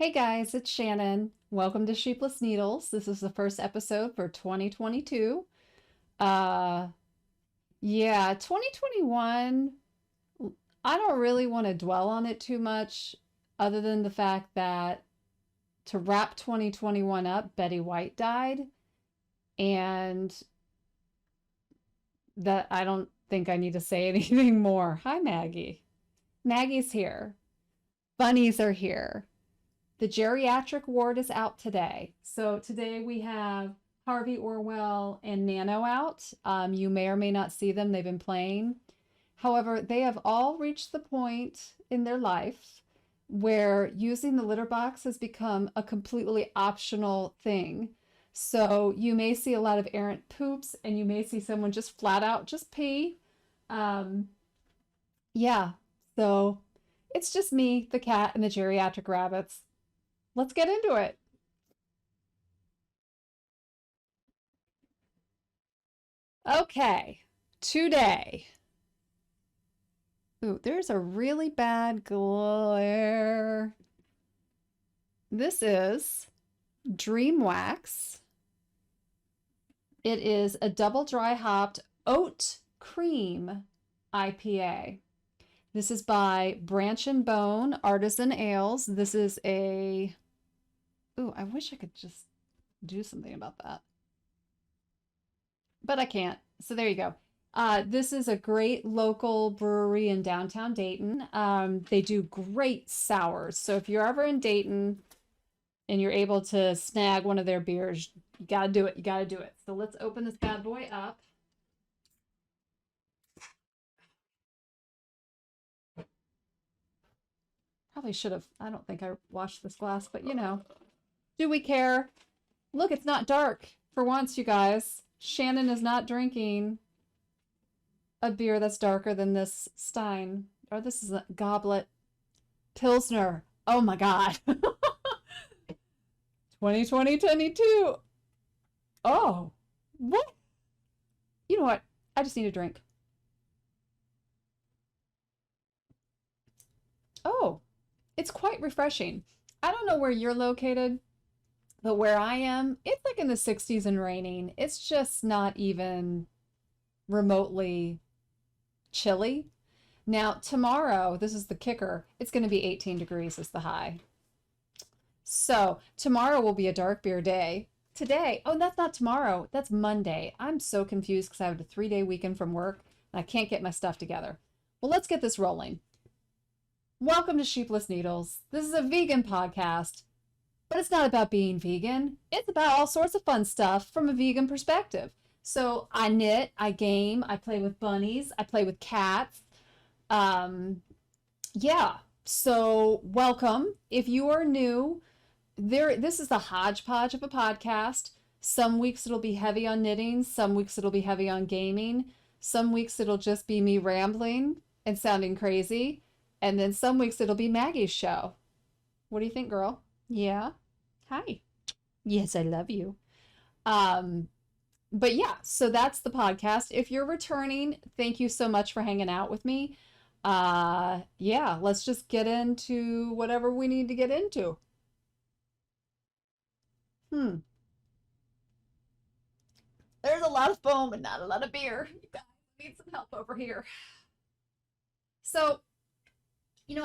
Hey guys, it's Shannon. Welcome to Sheepless Needles. This is the first episode for 2022. Uh, yeah, 2021, I don't really want to dwell on it too much, other than the fact that to wrap 2021 up, Betty White died, and that I don't think I need to say anything more. Hi, Maggie. Maggie's here. Bunnies are here. The geriatric ward is out today. So today we have Harvey Orwell and Nano out. You may or may not see them. They've been playing. However, they have all reached the point in their life where using the litter box has become a completely optional thing. So you may see a lot of errant poops and you may see someone just flat out just pee. Um, yeah, so it's just me, the cat, and the geriatric rabbits. Let's get into it. Okay, today. Ooh, there's a really bad glare. This is Dream Wax. It is a double dry hopped oat cream IPA. This is by Branch and Bone Artisan Ales. This is a, ooh, I wish I could just do something about that, but I can't. So there you go. This is a great local brewery in downtown Dayton. They do great sours. So if you're ever in Dayton and you're able to snag one of their beers, you gotta do it. You gotta do it. So let's open this bad boy up. Probably should have, I don't think I washed this glass, but you know, do we care? Look, it's not dark for once, you guys. Shannon is not drinking a beer that's darker than this Stein. Or this is a goblet Pilsner. Oh my God. 2022. Oh, what? You know what? I just need a drink. Oh, it's quite refreshing. I don't know where you're located, but where I am, it's like in the 60s and raining. It's just not even remotely chilly. Now, tomorrow, this is the kicker, it's going to be 18 degrees is the high. So, tomorrow will be a dark beer day. Today, oh, that's not tomorrow, that's Monday. I'm so confused because I have a 3-day weekend from work and I can't get my stuff together. Well, let's get this rolling. Welcome to Sheepless Needles. This is a vegan podcast, but it's not about being vegan. It's about all sorts of fun stuff from a vegan perspective. So I knit, I game, I play with bunnies, I play with cats. Um, yeah. So welcome. If you are new, this is the hodgepodge of a podcast. Some weeks it'll be heavy on knitting, some weeks it'll be heavy on gaming, some weeks it'll just be me rambling and sounding crazy, and then some weeks it'll be Maggie's show. What do you think, girl? Yeah. Hi. Yes, I love you. Um, but yeah, so that's the podcast. If you're returning, thank you so much for hanging out with me. Yeah, let's just get into whatever we need to get into. Hmm. There's a lot of foam and not a lot of beer. You guys need some help over here. So,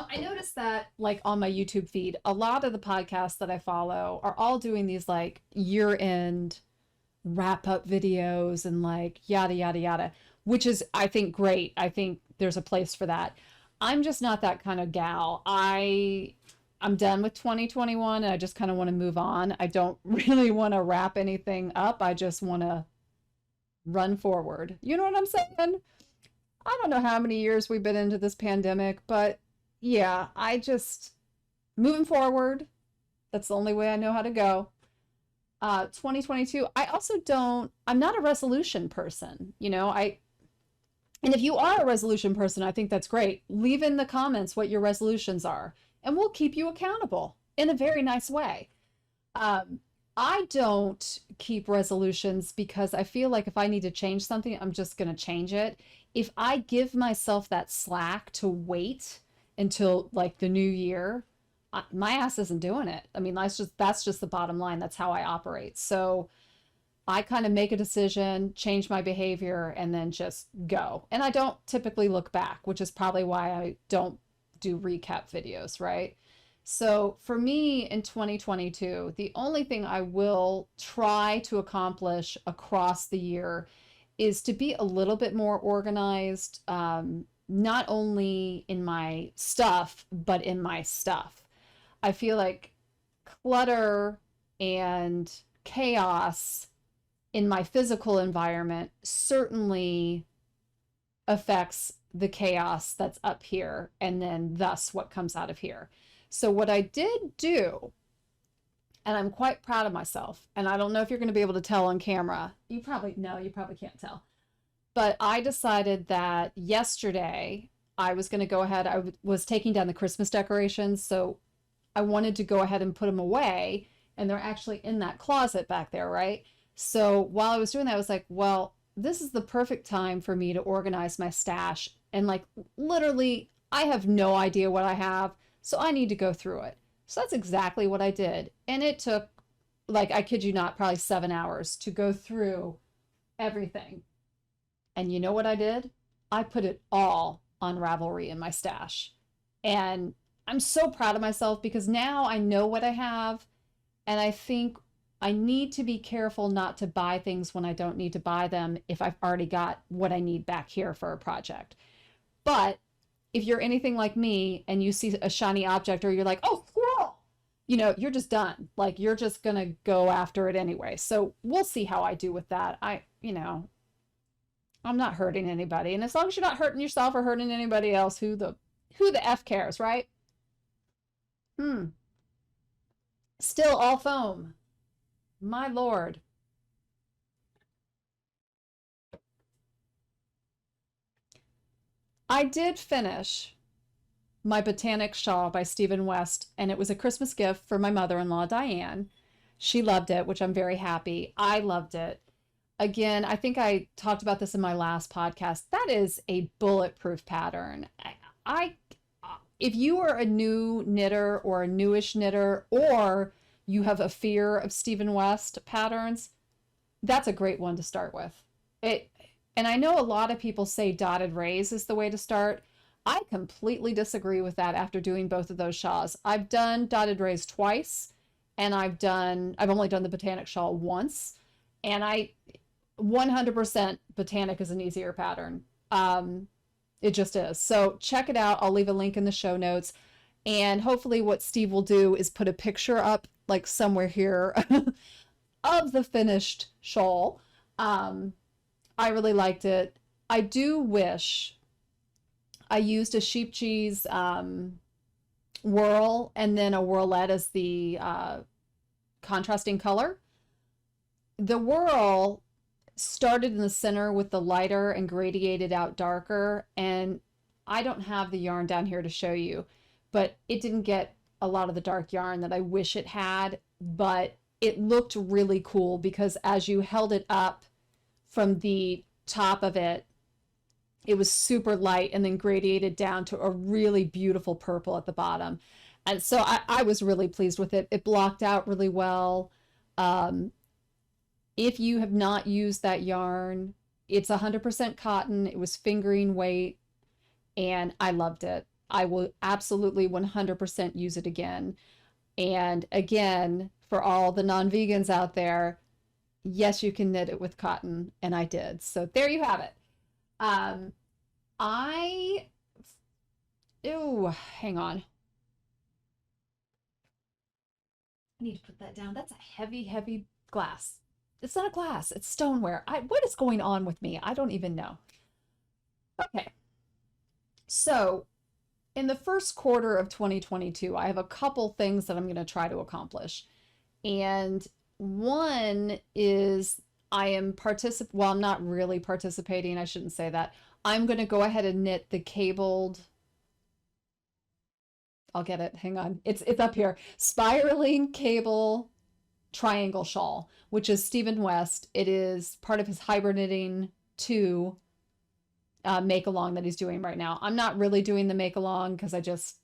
I noticed that like on my YouTube feed, a lot of the podcasts that I follow are all doing these like year-end wrap up videos and like yada yada yada, which is I think great. I think there's a place for that. I'm just not that kind of gal. I'm done with 2021 and I just kind of want to move on. I don't really want to wrap anything up. I just want to run forward. You know what I'm saying? I don't know how many years we've been into this pandemic, but yeah, I just moving forward. That's the only way I know how to go. 2022, I also don't, I'm not a resolution person. And if you are a resolution person, I think that's great. Leave in the comments what your resolutions are, and we'll keep you accountable in a very nice way. Um, I don't keep resolutions because I feel like if I need to change something, I'm just going to change it. If I give myself that slack to wait until like the new year, my ass isn't doing it. I mean, that's just the bottom line. That's how I operate. So I kind of make a decision, change my behavior, and then just go. And I don't typically look back, which is probably why I don't do recap videos, right? So for me in 2022, the only thing I will try to accomplish across the year is to be a little bit more organized, not only in my stuff, but in my stuff. I feel like clutter and chaos in my physical environment certainly affects the chaos that's up here and then thus what comes out of here. So what I did do, and I'm quite proud of myself, and I don't know if you're going to be able to tell on camera. You probably can't tell. But I decided that yesterday I was going to go ahead. I was taking down the Christmas decorations, so I wanted to go ahead and put them away, and they're actually in that closet back there, right? So while I was doing that, I was like, well, this is the perfect time for me to organize my stash. And like literally, I have no idea what I have, so I need to go through it. So that's exactly what I did. And it took, like, I kid you not, probably 7 hours to go through everything. And you know what I did? I put it all on Ravelry in my stash. And I'm so proud of myself because now I know what I have. And I think I need to be careful not to buy things when I don't need to buy them if I've already got what I need back here for a project. But if you're anything like me and you see a shiny object or you're like, oh, squirrel, you know, you're just done. Like you're just going to go after it anyway. So we'll see how I do with that. I'm not hurting anybody. And as long as you're not hurting yourself or hurting anybody else, who the F cares, right? Still all foam. My Lord. I did finish my Botanic shawl by Stephen West, and it was a Christmas gift for my mother-in-law, Diane. She loved it, which I'm very happy. I loved it. Again, I think I talked about this in my last podcast. That is a bulletproof pattern. I if you are a new knitter or a newish knitter, or you have a fear of Stephen West patterns, that's a great one to start with. And I know a lot of people say dotted rays is the way to start. I completely disagree with that after doing both of those shawls. I've done dotted rays twice, and I've only done the Botanic shawl once, and 100% Botanic is an easier pattern. It just is. So check it out. I'll leave a link in the show notes. And hopefully what Steve will do is put a picture up like somewhere here of the finished shawl. I really liked it. I do wish I used a Sheepjes Whirl and then a Whirlette as the contrasting color. The Whirl started in the center with the lighter and gradiated out darker, and I don't have the yarn down here to show you, but it didn't get a lot of the dark yarn that I wish it had, but it looked really cool because as you held it up from the top of it, it was super light and then gradiated down to a really beautiful purple at the bottom. And so I was really pleased with it. It blocked out really well. If you have not used that yarn, it's 100% cotton. It was fingering weight, and I loved it. I will absolutely 100% use it again. And again, for all the non-vegans out there, yes, you can knit it with cotton, and I did. So there you have it. Hang on. I need to put that down. That's a heavy, heavy glass. It's not a glass, it's stoneware. What is going on with me? I don't even know. Okay. So in the first quarter of 2022, I have a couple things that I'm going to try to accomplish. And one is I'm not really participating. I shouldn't say that. I'm going to go ahead and knit the cabled, I'll get it. Hang on. It's up here. Spiraling cable triangle shawl, which is Stephen West. It is part of his Hybrid Knitting 2 make along that he's doing right now. I'm not really doing the make along because I just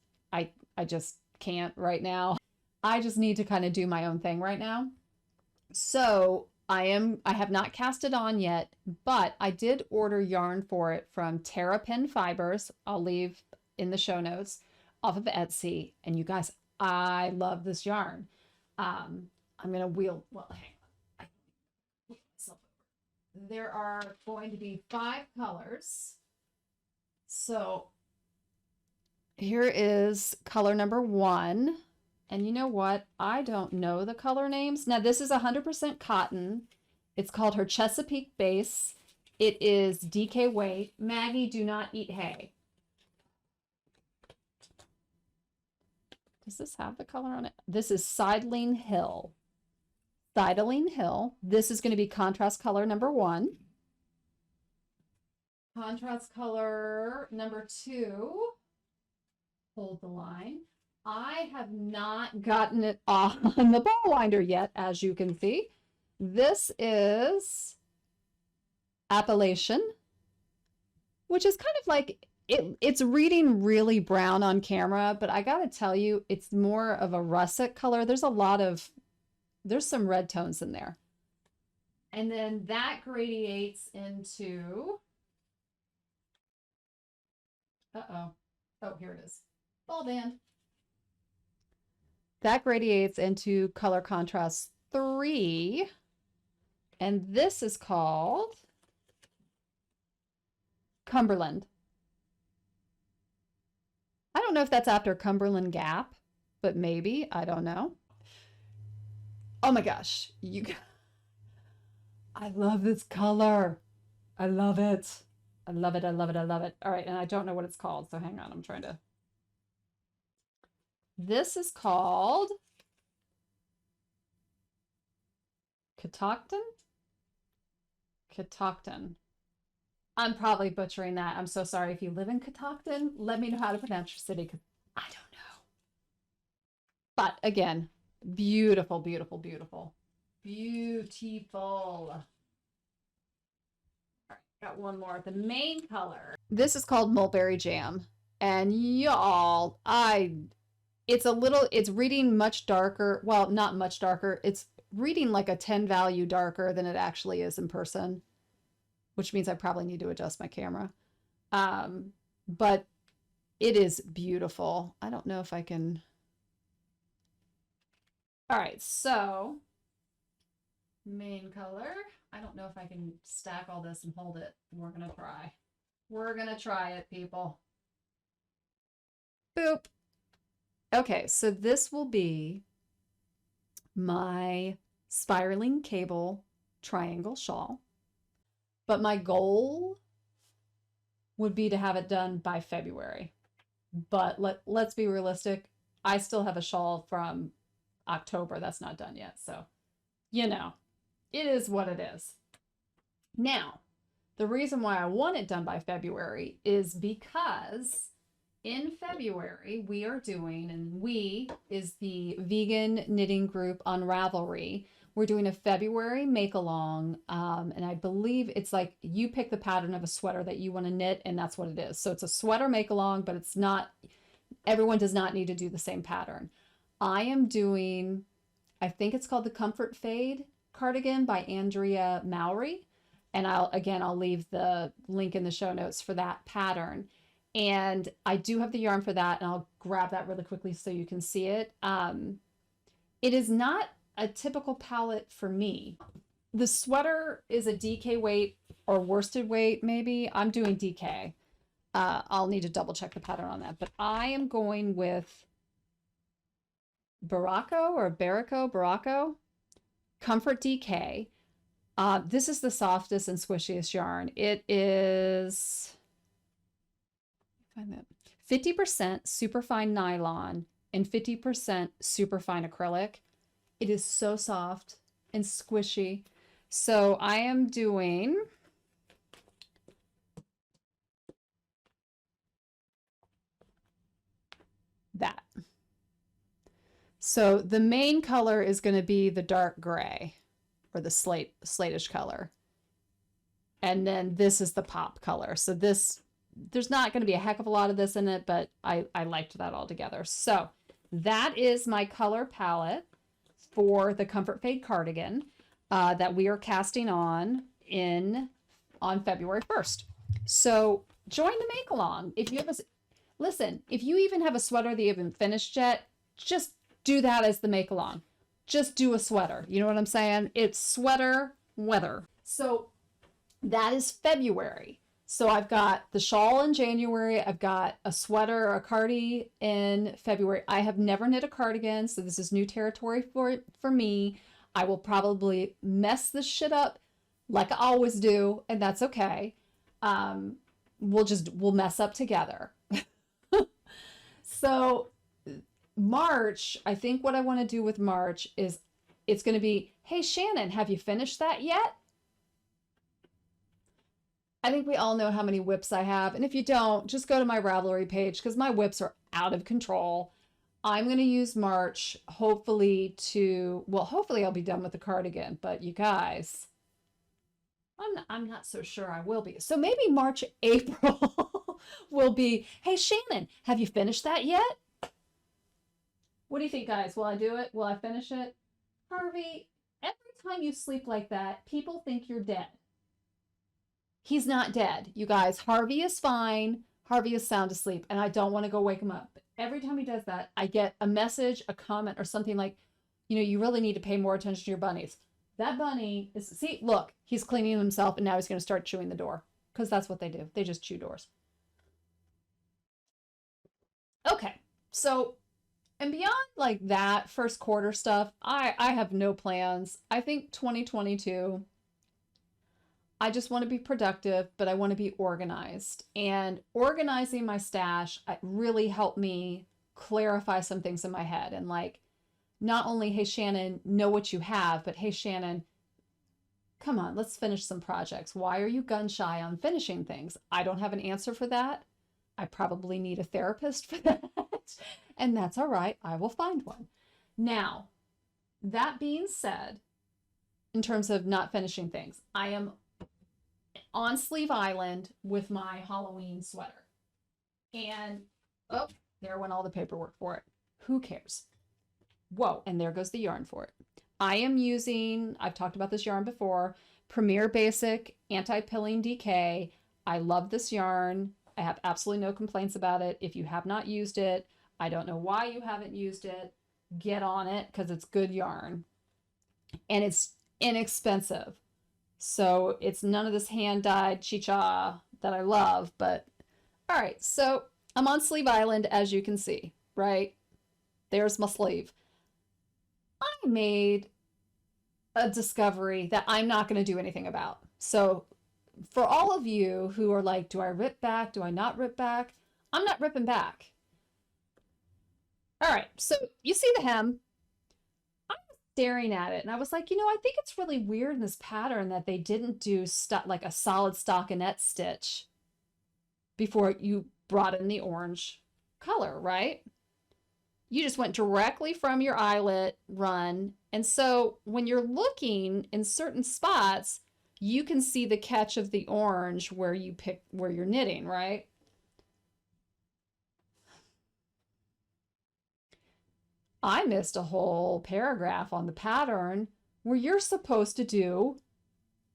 can't right now. I just need to kind of do my own thing right now. So I have not cast it on yet, but I did order yarn for it from Terrapin Fibers. I'll leave in the show notes off of Etsy. And you guys, I love this yarn. I'm going to wheel, well, hang on. There are going to be 5 colors. So here is color number 1. And you know what? I don't know the color names. Now, this is 100% cotton. It's called her Chesapeake Base. It is DK weight. Maggie, do not eat hay. Does this have the color on it? This is Sideling Hill. Sideling Hill. This is going to be contrast color number 1. Contrast color number 2. Hold the line. I have not gotten it on the ball winder yet, as you can see. This is Appalachian, which is kind of like, it's reading really brown on camera, but I gotta tell you, it's more of a russet color. There's some red tones in there. And then that gradiates into, oh, here it is, ball band. That gradiates into color contrast 3. And this is called Cumberland. I don't know if that's after Cumberland Gap, but maybe, I don't know. Oh my gosh, I love this color. I love it. I love it, I love it, I love it. All right, and I don't know what it's called, so hang on, I'm trying to. This is called Catoctin? Catoctin. I'm probably butchering that. I'm so sorry. If you live in Catoctin, let me know how to pronounce your city, because I don't know. But again, beautiful, beautiful, beautiful. Beautiful. All right, got one more. The main color. This is called Mulberry Jam. And y'all, it's reading much darker. Well, not much darker. It's reading like a 10 value darker than it actually is in person, which means I probably need to adjust my camera. But it is beautiful. I don't know if I can. All right, so main color. I don't know if I can stack all this and hold it. We're gonna try. We're gonna try it, people. Boop. Okay, so this will be my spiraling cable triangle shawl. But my goal would be to have it done by February. But let's be realistic. I still have a shawl from October that's not done yet. So, you know, it is what it is. Now, the reason why I want it done by February is because in February, we are doing, and we is the vegan knitting group on Ravelry. We're doing a February make-along, and I believe it's like you pick the pattern of a sweater that you want to knit, and that's what it is. So it's a sweater make-along, but it's not, everyone does not need to do the same pattern. I am doing, I think it's called the Comfort Fade cardigan by Andrea Mowry, and I'll leave the link in the show notes for that pattern. And I do have the yarn for that, and I'll grab that really quickly so you can see it. It is not a typical palette for me. The sweater is a DK weight or worsted weight, maybe. I'm doing DK. I'll need to double check the pattern on that, but I am going with Baracco, Comfort DK. This is the softest and squishiest yarn. It is 50% superfine nylon and 50% superfine acrylic. It is so soft and squishy. So I am doing that. So the main color is going to be the dark gray or the slatish color. And then this is the pop color. So this, there's not going to be a heck of a lot of this in it, but I liked that all together. So that is my color palette for the Comfort Fade cardigan that we are casting on February 1st. So join the make along. If you have listen, if you even have a sweater that you haven't finished yet, just do that as the make along. Just do a sweater. You know what I'm saying? It's sweater weather. So that is February. So I've got the shawl in January. I've got a sweater or a cardi in February. I have never knit a cardigan, so this is new territory for me. I will probably mess this shit up like I always do, and that's okay. We'll mess up together. So March, I think what I want to do with March is it's going to be, hey Shannon, have you finished that yet? I think we all know how many whips I have. And if you don't, just go to my Ravelry page because my whips are out of control. I'm going to use March, hopefully I'll be done with the cardigan. But you guys, I'm not so sure I will be. So maybe March, April will be, hey Shannon, have you finished that yet? What do you think, guys? Will I do it? Will I finish it? Harvey, every time you sleep like that, people think you're dead. He's not dead, you guys. Harvey is fine. Harvey is sound asleep, and I don't want to go wake him up. But every time he does that, I get a message, a comment, or something like, you really need to pay more attention to your bunnies. That bunny is, see, look, he's cleaning himself, and now he's going to start chewing the door, because that's what they do. They just chew doors. Okay, so, and beyond like that first quarter stuff, I have no plans. I think 2022... I just want to be productive, but I want to be organized. And organizing my stash really helped me clarify some things in my head. And like, not only, hey, Shannon, know what you have, but hey, Shannon, come on, let's finish some projects. Why are you gun shy on finishing things? I don't have an answer for that. I probably need a therapist for that. And that's all right. I will find one. Now, that being said, in terms of not finishing things, I am on Sleeve Island with my Halloween sweater. And, oh, there went all the paperwork for it. Who cares? Whoa, and there goes the yarn for it. I am using, I've talked about this yarn before, Premier Basic Anti-Pilling DK. I love this yarn. I have absolutely no complaints about it. If you have not used it, I don't know why you haven't used it. Get on it because it's good yarn. And it's inexpensive. So it's none of this hand-dyed chicha that I love, but all right. So I'm on Sleeve Island, as you can see, right? There's my sleeve. I made a discovery that I'm not going to do anything about. So for all of you who are like, do I rip back? Do I not rip back? I'm not ripping back. All right. So you see the hem. Staring at it and I was like, I think it's really weird in this pattern that they didn't do like a solid stockinette stitch before you brought in the orange color, right? You just went directly from your eyelet run. And so when you're looking in certain spots, you can see the catch of the orange where you're knitting, right? I missed a whole paragraph on the pattern where you're supposed to do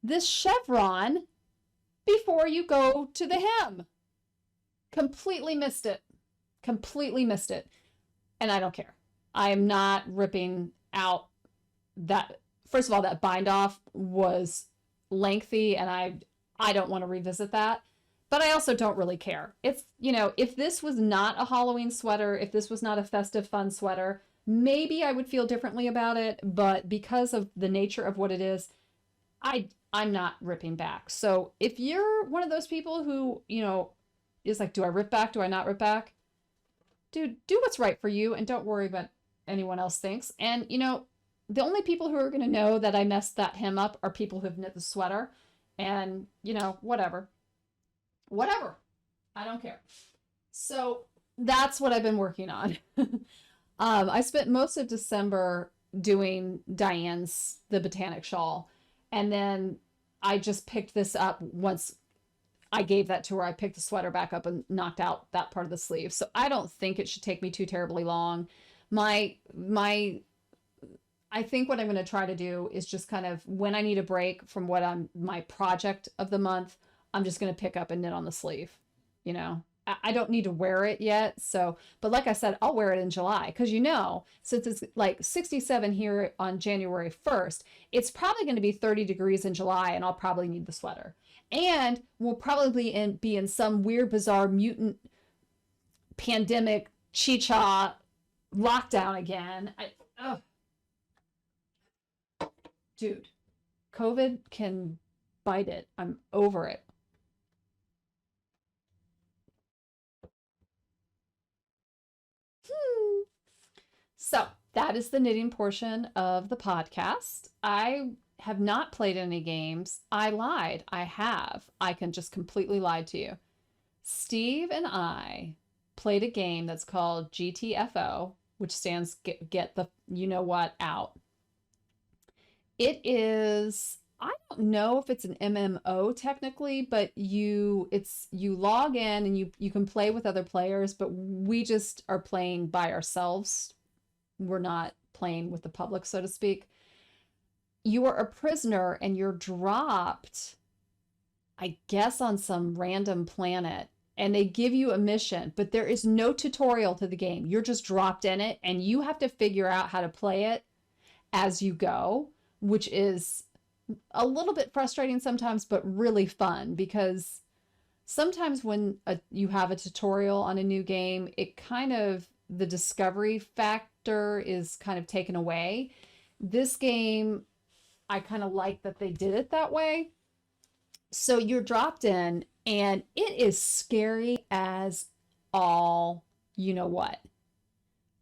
this chevron before you go to the hem. Completely missed it. Completely missed it. And I don't care. I am not ripping out that. First of all, that bind off was lengthy and I don't want to revisit that. But I also don't really care. It's, if this was not a Halloween sweater, if this was not a festive fun sweater, maybe I would feel differently about it, but because of the nature of what it is, I'm not ripping back. So if you're one of those people who, is like, do I rip back? Do I not rip back? Dude, do what's right for you and don't worry about anyone else thinks. And, the only people who are going to know that I messed that hem up are people who have knit the sweater and, whatever. Whatever. I don't care. So that's what I've been working on. I spent most of December doing Diane's The Botanic Shawl. And then I just picked this up once I gave that to her. I picked the sweater back up and knocked out that part of the sleeve. So I don't think it should take me too terribly long. My I think what I'm going to try to do is just kind of when I need a break from what I'm my project of the month, I'm just going to pick up and knit on the sleeve. You know, I don't need to wear it yet. So, but like I said, I'll wear it in July because since it's like 67 here on January 1st, it's probably going to be 30 degrees in July and I'll probably need the sweater. And we'll probably be in some weird, bizarre mutant pandemic chicha lockdown again. Oh, dude, COVID can bite it. I'm over it. Hmm. So that is the knitting portion of the podcast. I have not played any games. I lied. I have. I can just completely lie to you. Steve and I played a game that's called GTFO, which stands get the you know what out. It is, I don't know if it's an MMO technically, but you log in and you can play with other players, but we just are playing by ourselves. We're not playing with the public, so to speak. You are a prisoner and you're dropped, I guess, on some random planet. And they give you a mission, but there is no tutorial to the game. You're just dropped in it and you have to figure out how to play it as you go, which is a little bit frustrating sometimes, but really fun because sometimes when you have a tutorial on a new game, it kind of, the discovery factor is kind of taken away. This game, I kind of like that they did it that way. So you're dropped in and it is scary as all you know what.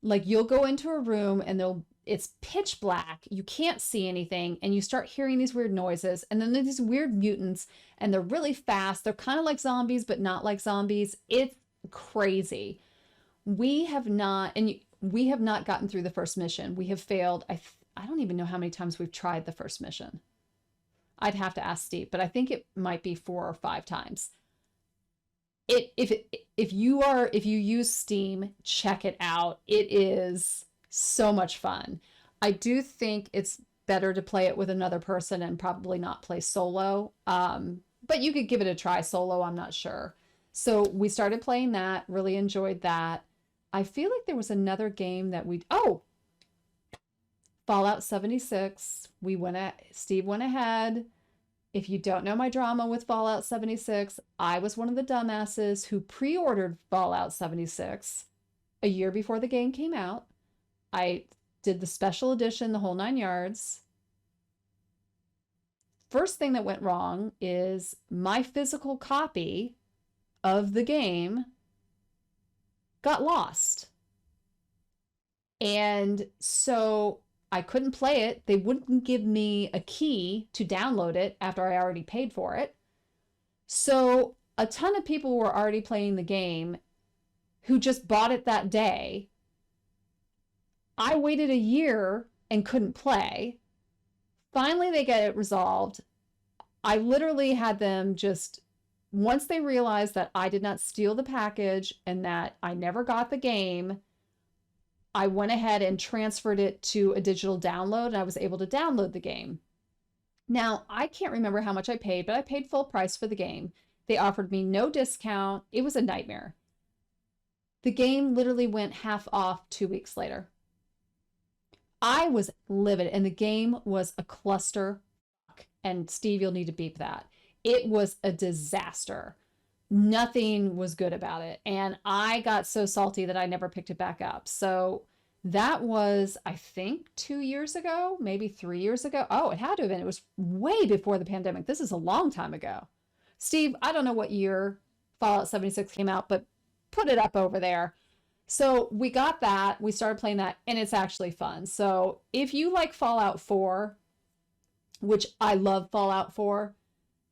Like you'll go into a room and it's pitch black. You can't see anything and you start hearing these weird noises and then there's these weird mutants and they're really fast. They're kind of like zombies but not like zombies. It's crazy. We have not gotten through the first mission. We have failed. I don't even know how many times we've tried the first mission. I'd have to ask Steve, but I think it might be 4 or 5 times. If you use Steam, check it out. It is so much fun. I do think it's better to play it with another person and probably not play solo. But you could give it a try solo, I'm not sure. So we started playing that, really enjoyed that. I feel like there was another game that Fallout 76. Steve went ahead. If you don't know my drama with Fallout 76, I was one of the dumbasses who pre-ordered Fallout 76 a year before the game came out. I did the special edition, the whole 9 yards. First thing that went wrong is my physical copy of the game got lost. And so I couldn't play it. They wouldn't give me a key to download it after I already paid for it. So a ton of people were already playing the game who just bought it that day. I waited a year and couldn't play. Finally, they get it resolved. I literally had them just, once they realized that I did not steal the package and that I never got the game, I went ahead and transferred it to a digital download and I was able to download the game. Now, I can't remember how much I paid, but I paid full price for the game. They offered me no discount. It was a nightmare. The game literally went half off 2 weeks later. I was livid and the game was a cluster. And Steve, you'll need to beep that. It was a disaster. Nothing was good about it. And I got so salty that I never picked it back up. So that was, I think, 2 years ago, maybe 3 years ago. Oh, it had to have been. It was way before the pandemic. This is a long time ago. Steve, I don't know what year Fallout 76 came out, but put it up over there. So we got that. We started playing that, and it's actually fun. So if you like Fallout 4, which I love Fallout 4,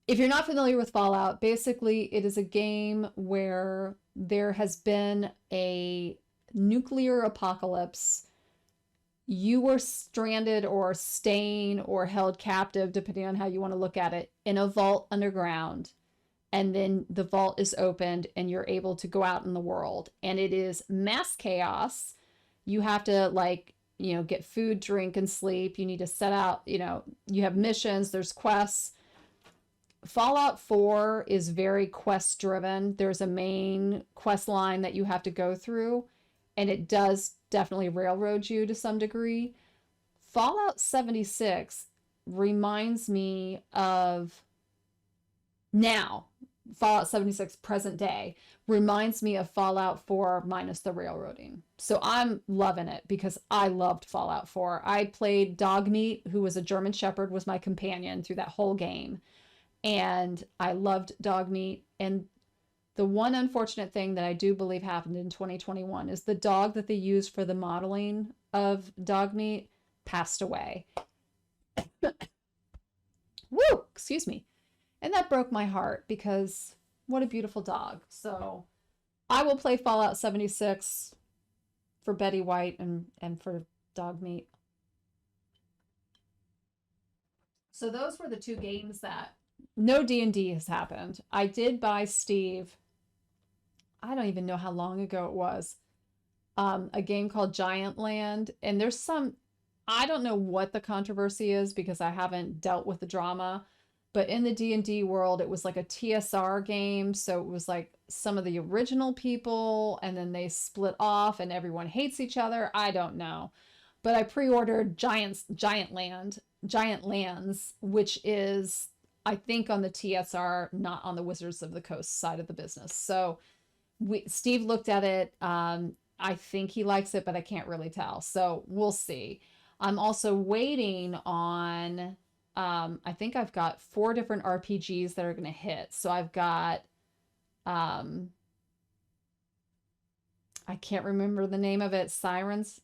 if you're not familiar with Fallout, basically it is a game where there has been a nuclear apocalypse. You were stranded or staying or held captive, depending on how you want to look at it, in a vault underground. And then the vault is opened and you're able to go out in the world. And it is mass chaos. You have to like, get food, drink, and sleep. You need to set out, you have missions, there's quests. Fallout 4 is very quest driven. There's a main quest line that you have to go through, and it does definitely railroad you to some degree. Fallout 76 reminds me of now, Fallout 76 present day reminds me of Fallout 4 minus the railroading. So I'm loving it because I loved Fallout 4. I played Dogmeat, who was a German Shepherd, was my companion through that whole game. And I loved Dogmeat. And the one unfortunate thing that I do believe happened in 2021 is the dog that they used for the modeling of Dogmeat passed away. Woo! Excuse me. And that broke my heart because what a beautiful dog. So I will play Fallout 76 for Betty White and for Dogmeat. So those were the two games that no D&D has happened. I did buy Steve, I don't even know how long ago it was, a game called Giant Land. And there's some, I don't know what the controversy is because I haven't dealt with the drama. But in the D&D world, it was like a TSR game. So it was like some of the original people, and then they split off and everyone hates each other. I don't know. But I pre-ordered Giant Lands, which is, I think, on the TSR, not on the Wizards of the Coast side of the business. So Steve looked at it. I think he likes it, but I can't really tell. So we'll see. I'm also waiting on... I think I've got 4 different RPGs that are going to hit. So I've got, I can't remember the name of it. Sirens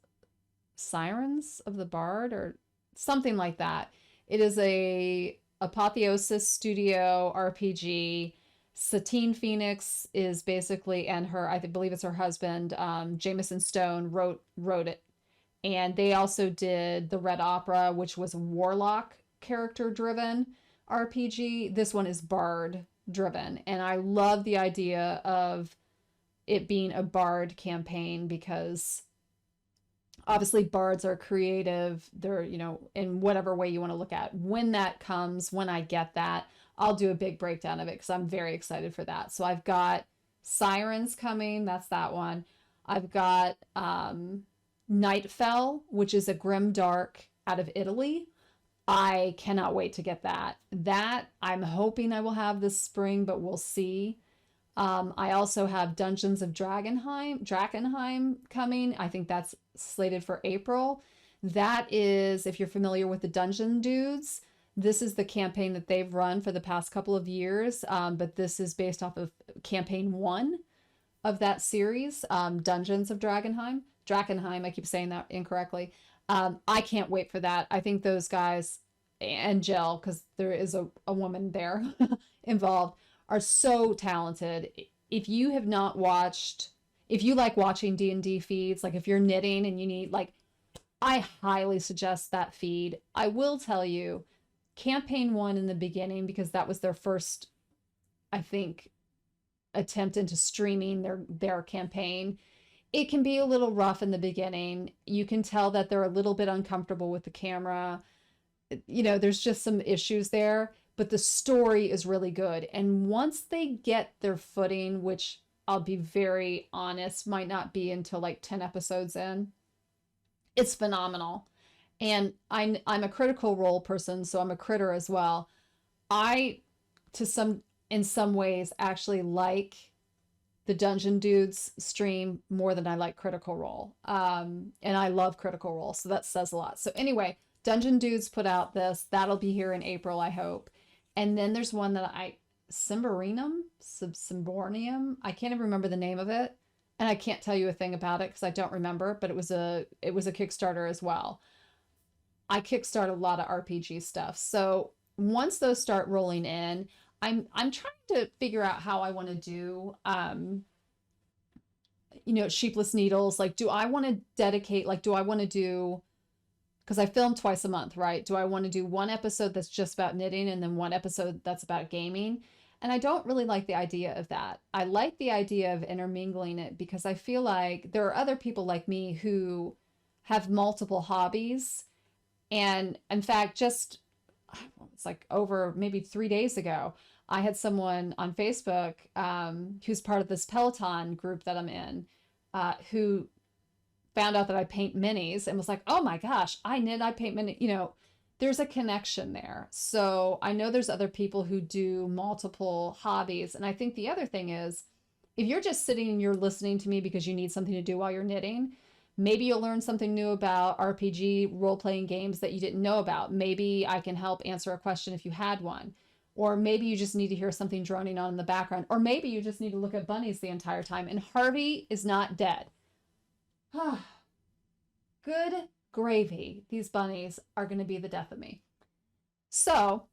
of the Bard or something like that. It is a Apotheosis Studio RPG. Satine Phoenix is basically, and her, I believe it's her husband, Jameson Stone wrote it. And they also did the Red Opera, which was Warlock character driven RPG. This one is Bard driven, and I love the idea of it being a Bard campaign because obviously Bards are creative. They're, in whatever way you want to look at. When that comes, when I get that, I'll do a big breakdown of it because I'm very excited for that. So I've got Sirens coming. That's that one. I've got Nightfell, which is a grim dark out of Italy. I cannot wait to get that. That I'm hoping I will have this spring, but we'll see. I also have Dungeons of Drakkenheim coming. I think that's slated for April. That is, if you're familiar with the Dungeon Dudes, this is the campaign that they've run for the past couple of years. But this is based off of campaign 1 of that series, Dungeons of Drakkenheim. I keep saying that incorrectly. I can't wait for that. I think those guys and Jill, because there is a woman there involved, are so talented. If you have not watched, if you like watching D&D feeds, like if you're knitting and you need, like, I highly suggest that feed. I will tell you, campaign 1 in the beginning, because that was their first, I think, attempt into streaming their campaign. It can be a little rough in the beginning. You can tell that they're a little bit uncomfortable with the camera. There's just some issues there, but the story is really good. And once they get their footing, which I'll be very honest, might not be until like 10 episodes in, it's phenomenal. And I'm a Critical Role person, so I'm a critter as well. In some ways, actually like the Dungeon Dudes stream more than I like Critical Role. And I love Critical Role, so that says a lot. So anyway, Dungeon Dudes put out this. That'll be here in April, I hope. And then there's one that Symbaroum, I can't even remember the name of it. And I can't tell you a thing about it because I don't remember, but it was a Kickstarter as well. I kickstart a lot of RPG stuff. So once those start rolling in, I'm trying to figure out how I want to do, Sheepless Needles. Like, do I want to dedicate, like, do I want to do, because I film twice a month, right? Do I want to do one episode that's just about knitting and then one episode that's about gaming? And I don't really like the idea of that. I like the idea of intermingling it because I feel like there are other people like me who have multiple hobbies. And in fact, just it's like over maybe 3 days ago, I had someone on Facebook who's part of this Peloton group that I'm in, who found out that I paint minis and was like, oh my gosh, I knit, I paint mini, there's a connection there. So I know there's other people who do multiple hobbies. And I think the other thing is, if you're just sitting and you're listening to me because you need something to do while you're knitting, maybe you'll learn something new about RPG role-playing games that you didn't know about. Maybe I can help answer a question if you had one. Or maybe you just need to hear something droning on in the background. Or maybe you just need to look at bunnies the entire time. And Harvey is not dead. Good gravy. These bunnies are going to be the death of me. So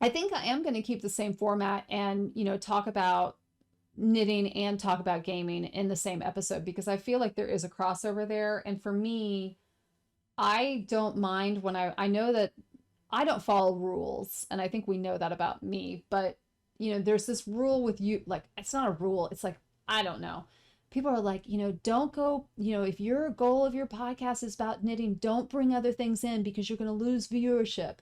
I think I am going to keep the same format and, talk about knitting and talk about gaming in the same episode because I feel like there is a crossover there. And for me, I don't mind when I know that I don't follow rules. And I think we know that about me. But, there's this rule with you. Like, it's not a rule. It's like, I don't know. People are like, don't go, if your goal of your podcast is about knitting, don't bring other things in because you're going to lose viewership.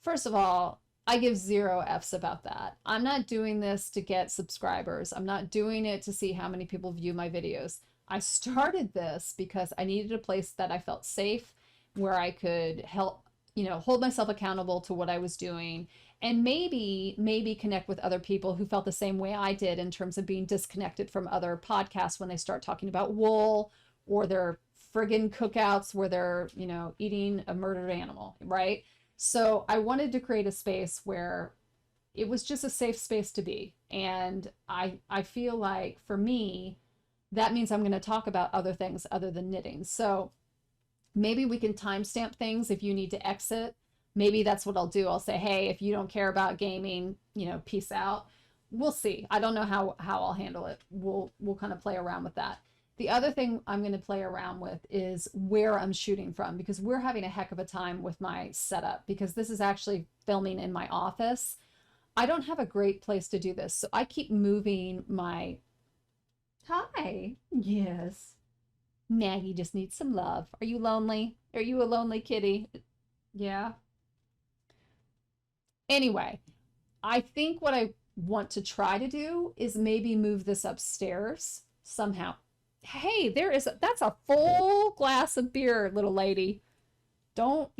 First of all, I give 0 F's about that. I'm not doing this to get subscribers. I'm not doing it to see how many people view my videos. I started this because I needed a place that I felt safe, where I could help, hold myself accountable to what I was doing, and maybe connect with other people who felt the same way I did in terms of being disconnected from other podcasts when they start talking about wool or their friggin' cookouts where they're, eating a murdered animal, right? So I wanted to create a space where it was just a safe space to be. And I feel like for me, that means I'm going to talk about other things other than knitting. So maybe we can timestamp things if you need to exit. Maybe that's what I'll do. I'll say, hey, if you don't care about gaming, peace out. We'll see. I don't know how I'll handle it. We'll kind of play around with that. The other thing I'm going to play around with is where I'm shooting from, because we're having a heck of a time with my setup, because this is actually filming in my office. I don't have a great place to do this, so I keep moving my... Hi. Yes. Maggie just needs some love. Are you lonely? Are you a lonely kitty? Yeah. Anyway, I think what I want to try to do is maybe move this upstairs somehow. Hey, that's a full glass of beer, little lady. Don't,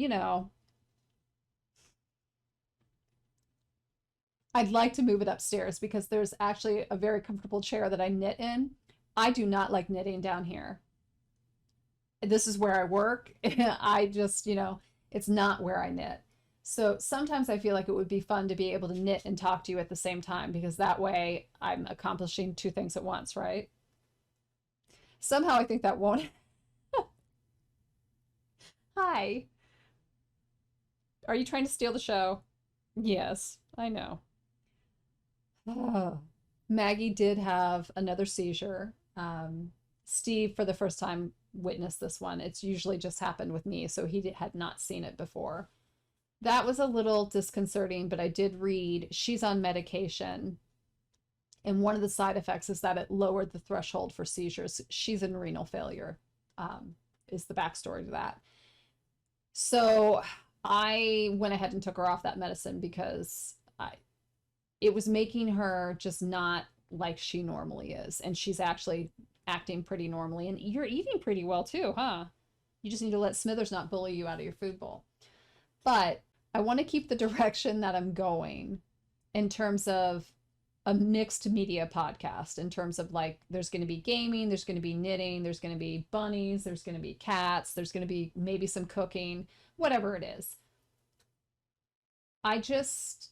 I'd like to move it upstairs because there's actually a very comfortable chair that I knit in. I do not like knitting down here. This is where I work. I just, it's not where I knit. So sometimes I feel like it would be fun to be able to knit and talk to you at the same time, because that way I'm accomplishing 2 things at once, right? Somehow I think that won't. Hi. Are you trying to steal the show? Yes, I know. Oh. Maggie did have another seizure. Steve, for the first time, witnessed this one. It's usually just happened with me, so he had not seen it before. That was a little disconcerting, but I did read she's on medication. And one of the side effects is that it lowered the threshold for seizures. She's in renal failure, is the backstory to that. So I went ahead and took her off that medicine because it was making her just not like she normally is. And she's actually acting pretty normally. And you're eating pretty well too, huh? You just need to let Smithers not bully you out of your food bowl. But I want to keep the direction that I'm going in terms of a mixed media podcast, in terms of like, there's going to be gaming, there's going to be knitting, there's going to be bunnies, there's going to be cats, there's going to be maybe some cooking, whatever it is. I just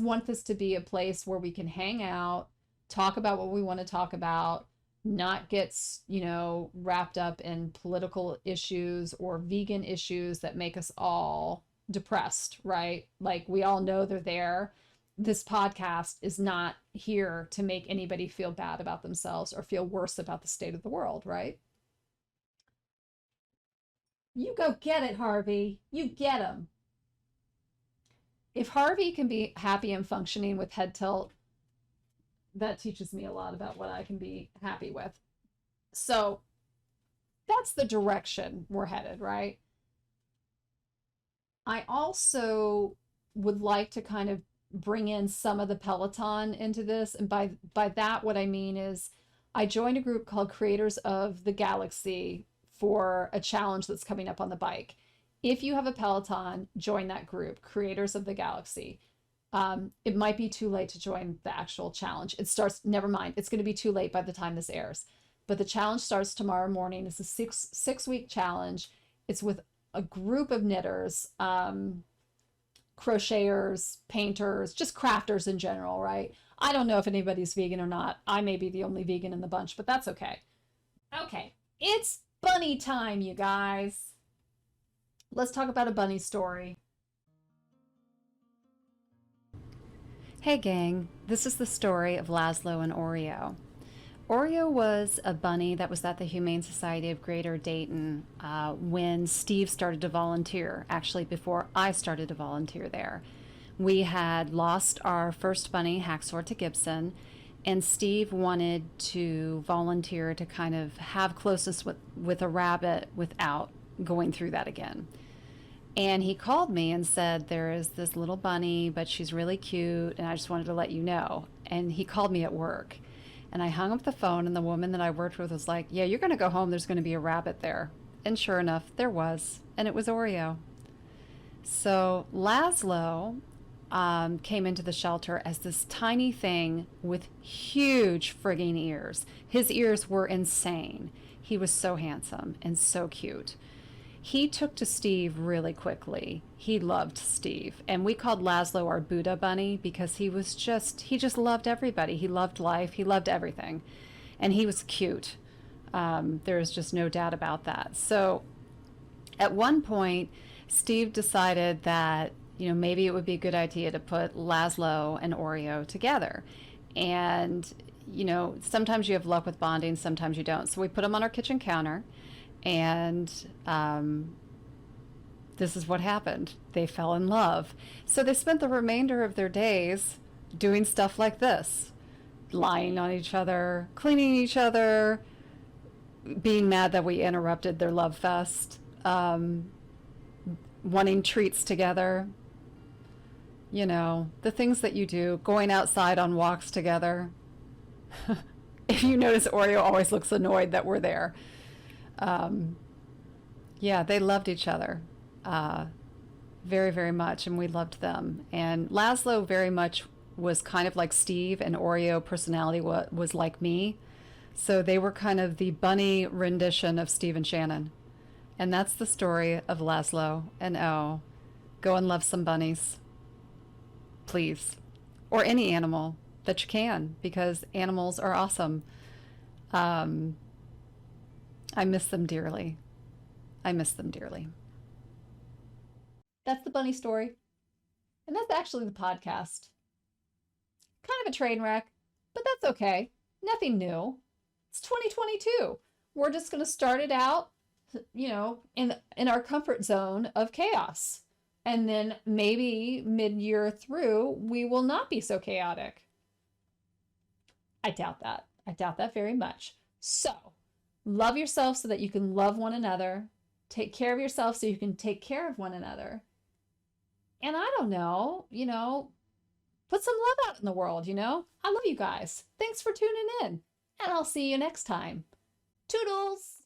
want this to be a place where we can hang out, talk about what we want to talk about, not get, wrapped up in political issues or vegan issues that make us all depressed, right? Like, we all know they're there. This podcast is not here to make anybody feel bad about themselves or feel worse about the state of the world, right? You go get it, Harvey. You get them. If Harvey can be happy and functioning with head tilt, that teaches me a lot about what I can be happy with. So that's the direction we're headed, right? I also would like to kind of bring in some of the Peloton into this. And by that, what I mean is I joined a group called Creators of the Galaxy for a challenge that's coming up on the bike. If you have a Peloton, join that group, Creators of the Galaxy. It might be too late to join the actual challenge. It starts, never mind, it's going to be too late by the time this airs. But the challenge starts tomorrow morning. It's a six-week challenge. It's with a group of knitters, crocheters, painters, just crafters in general, right? I don't know if anybody's vegan or not. I may be the only vegan in the bunch, but that's okay. Okay, it's bunny time, you guys. Let's talk about a bunny story. Hey gang, this is the story of Laszlo and Oreo. Oreo was a bunny that was at the Humane Society of Greater Dayton when Steve started to volunteer, actually before I started to volunteer there. We had lost our first bunny, Hacksaw, to Gibson, and Steve wanted to volunteer to kind of have closeness with a rabbit without going through that again. And he called me and said, there is this little bunny, but she's really cute, and I just wanted to let you know. And he called me at work. And I hung up the phone, and the woman that I worked with was like, yeah, you're going to go home. There's going to be a rabbit there. And sure enough, there was. And it was Oreo. So Laszlo came into the shelter as this tiny thing with huge frigging ears. His ears were insane. He was so handsome and so cute. He took to Steve really quickly. He loved Steve. And we called Laszlo our Buddha bunny because he just loved everybody. He loved life. He loved everything. And he was cute. There's just no doubt about that. So at one point, Steve decided that, maybe it would be a good idea to put Laszlo and Oreo together. And, sometimes you have luck with bonding, sometimes you don't. So we put them on our kitchen counter. And this is what happened. They fell in love. So they spent the remainder of their days doing stuff like this, lying on each other, cleaning each other, being mad that we interrupted their love fest, wanting treats together, the things that you do, going outside on walks together. If you notice, Oreo always looks annoyed that we're there. Yeah, they loved each other very, very much, and we loved them. And Laszlo very much was kind of like Steve, and Oreo personality was like me. So they were kind of the bunny rendition of Steve and Shannon. And that's the story of Laszlo and O. Go and love some bunnies, please. Or any animal that you can, because animals are awesome. I miss them dearly. I miss them dearly. That's the bunny story. And that's actually the podcast. Kind of a train wreck, but that's okay. Nothing new. It's 2022. We're just going to start it out, in our comfort zone of chaos. And then maybe mid-year through, we will not be so chaotic. I doubt that. I doubt that very much. So, love yourself so that you can love one another. Take care of yourself so you can take care of one another. And I don't know, put some love out in the world, I love you guys. Thanks for tuning in. And I'll see you next time. Toodles!